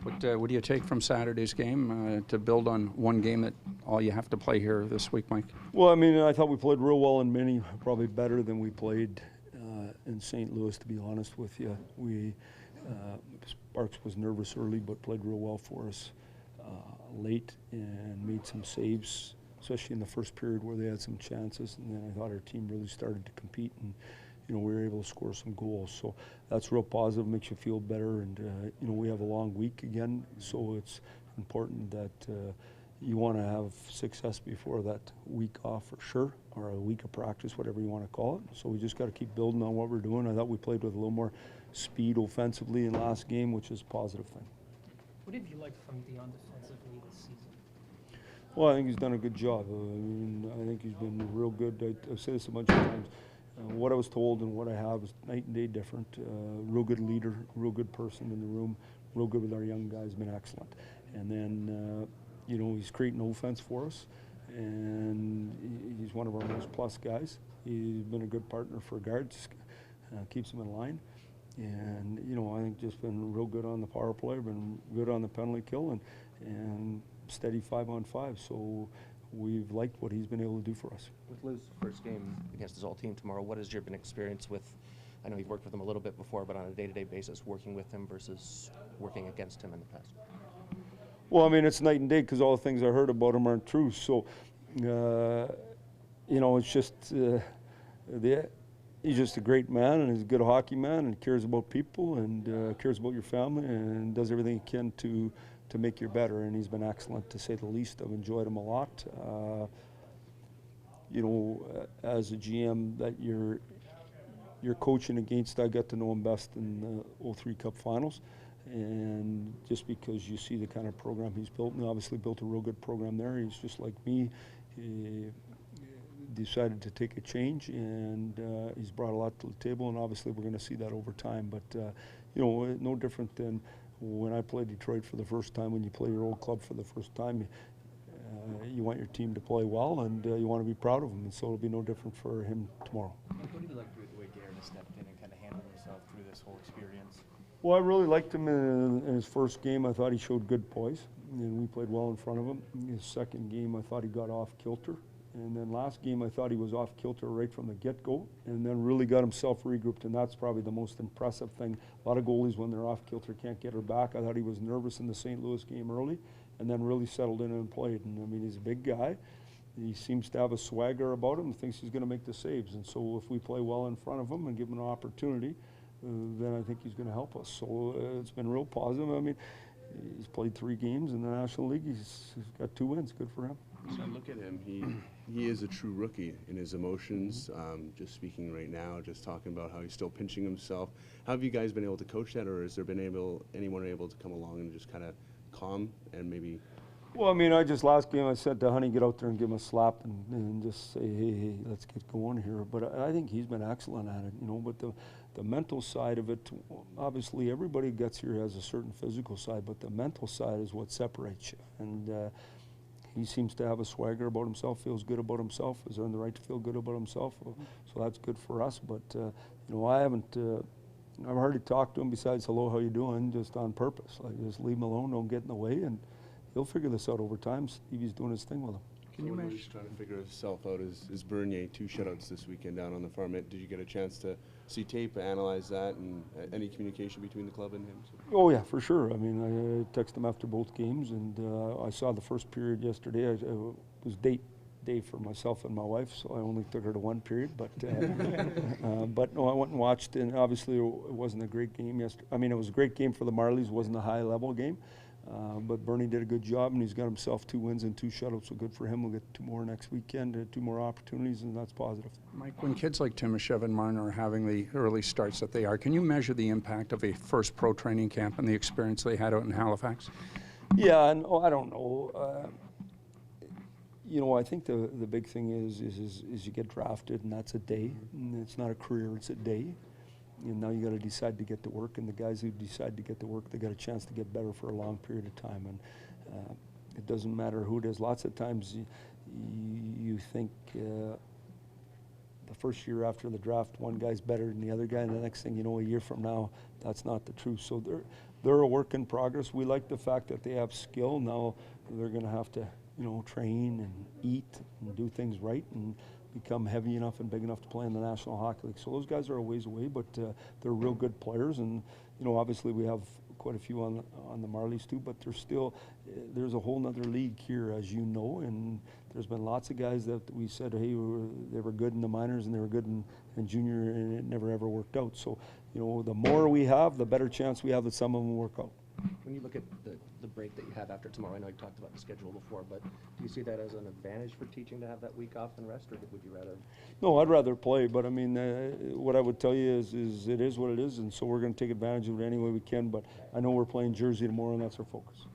What do you take from Saturday's game to build on one game that all you have to play here this week, Mike? Well, I mean, I thought we played real well in many, probably better than we played in St. Louis, to be honest with you. Sparks was nervous early, but played real well for us late and made some saves, especially in the first period where they had some chances. And then I thought our team really started to compete, and we were able to score some goals. So that's real positive, makes you feel better. And we have a long week again, so it's important that you want to have success before that week off for sure, or a week of practice, whatever you want to call it. So we just got to keep building on what we're doing. I thought we played with a little more speed offensively in last game, which is a positive thing. What have you liked from Dion defensively this season? Well, I think he's done a good job. I think he's been real good. I've said this a bunch of times. What I was told and what I have is night and day different. Real good leader, real good person in the room, real good with our young guys, been excellent. And then, he's creating offense for us, and he's one of our most plus guys. He's been a good partner for guards, keeps them in line. And, I think just been real good on the power play, been good on the penalty kill, and steady 5-on-5. So we've liked what he's been able to do for us. With Lou's first game against his old team tomorrow, what has your been experience with, I know you've worked with him a little bit before, but on a day-to-day basis, working with him versus working against him in the past? Well, I mean, it's night and day because all the things I heard about him aren't true. So, it's just, he's just a great man, and he's a good hockey man, and cares about people, and cares about your family, and does everything he can to make you better. And he's been excellent, to say the least. I've enjoyed him a lot. As a GM that you're coaching against, I got to know him best in the 03 Cup Finals. And just because you see the kind of program he's built, and obviously built a real good program there. He's just like me. He decided to take a change, and he's brought a lot to the table, and obviously we're going to see that over time. But, no different than when I played Detroit for the first time. When you play your old club for the first time, you want your team to play well, and you want to be proud of them, and so it'll be no different for him tomorrow. What do you like the way Darren has stepped in and kind of handled himself through this whole experience? Well, I really liked him in his first game. I thought he showed good poise, and we played well in front of him. In his second game, I thought he got off kilter. And then last game, I thought he was off kilter right from the get-go, and then really got himself regrouped, and that's probably the most impressive thing. A lot of goalies, when they're off kilter, can't get her back. I thought he was nervous in the St. Louis game early, and then really settled in and played. And, I mean, he's a big guy. He seems to have a swagger about him, thinks he's going to make the saves. And so if we play well in front of him and give him an opportunity, then I think he's going to help us. So it's been real positive. I mean, he's played 3 games in the National League. He's got 2 wins. Good for him. So look at him. He is a true rookie in his emotions. Just speaking right now, just talking about how he's still pinching himself. How have you guys been able to coach that, or has there been anyone able to come along and just kind of calm and maybe? Well, I mean, last game I said to Honey, get out there and give him a slap and just say, hey, let's get going here. But I think he's been excellent at it, But the mental side of it, obviously everybody gets here has a certain physical side, but the mental side is what separates you. And he seems to have a swagger about himself, feels good about himself, has earned the right to feel good about himself. So that's good for us. But, I've hardly talked to him besides, hello, how you doing, just on purpose. Like, just leave him alone, don't get in the way, and he'll figure this out over time. Stevie's doing his thing with him. Can you imagine? He's trying to figure himself out. Is Bernier 2 shutouts this weekend down on the farm? Did you get a chance to see tape, analyze that, and any communication between the club and him? Oh yeah, for sure. I mean, I texted him after both games, and I saw the first period yesterday. It was date day for myself and my wife, so I only took her to 1 period. But but no, I went and watched, and obviously it wasn't a great game yesterday. I mean, it was a great game for the Marlies. It wasn't a high-level game. But Bernie did a good job, and he's got himself 2 wins and 2 shutouts, so good for him. We'll get 2 more next weekend, 2 more opportunities, and that's positive. Mike, when kids like Timoshev and Marner are having the early starts that they are, can you measure the impact of a first pro training camp and the experience they had out in Halifax? Yeah, and I don't know. I think the big thing is you get drafted, and that's a day. And it's not a career, it's a day. And now you got to decide to get to work, and the guys who decide to get to work, they got a chance to get better for a long period of time. And it doesn't matter who it is. Lots of times you think the first year after the draft, one guy's better than the other guy, and the next thing you know, a year from now, that's not the truth. So they're a work in progress. We like the fact that they have skill. Now they're going to have to, train and eat and do things right and become heavy enough and big enough to play in the National Hockey League. So those guys are a ways away, but they're real good players. And obviously we have quite a few on the Marlies too, but there's a whole nother league here, as you know, and there's been lots of guys that we said, hey, they were good in the minors and they were good in junior, and it never ever worked out. So, the more we have, the better chance we have that some of them work out. When you look at the break that you have after tomorrow, I know you talked about the schedule before, but do you see that as an advantage for teaching to have that week off and rest, or would you rather? No, I'd rather play, but I mean, what I would tell you is it is what it is, and so we're going to take advantage of it any way we can, but I know we're playing Jersey tomorrow, and that's our focus.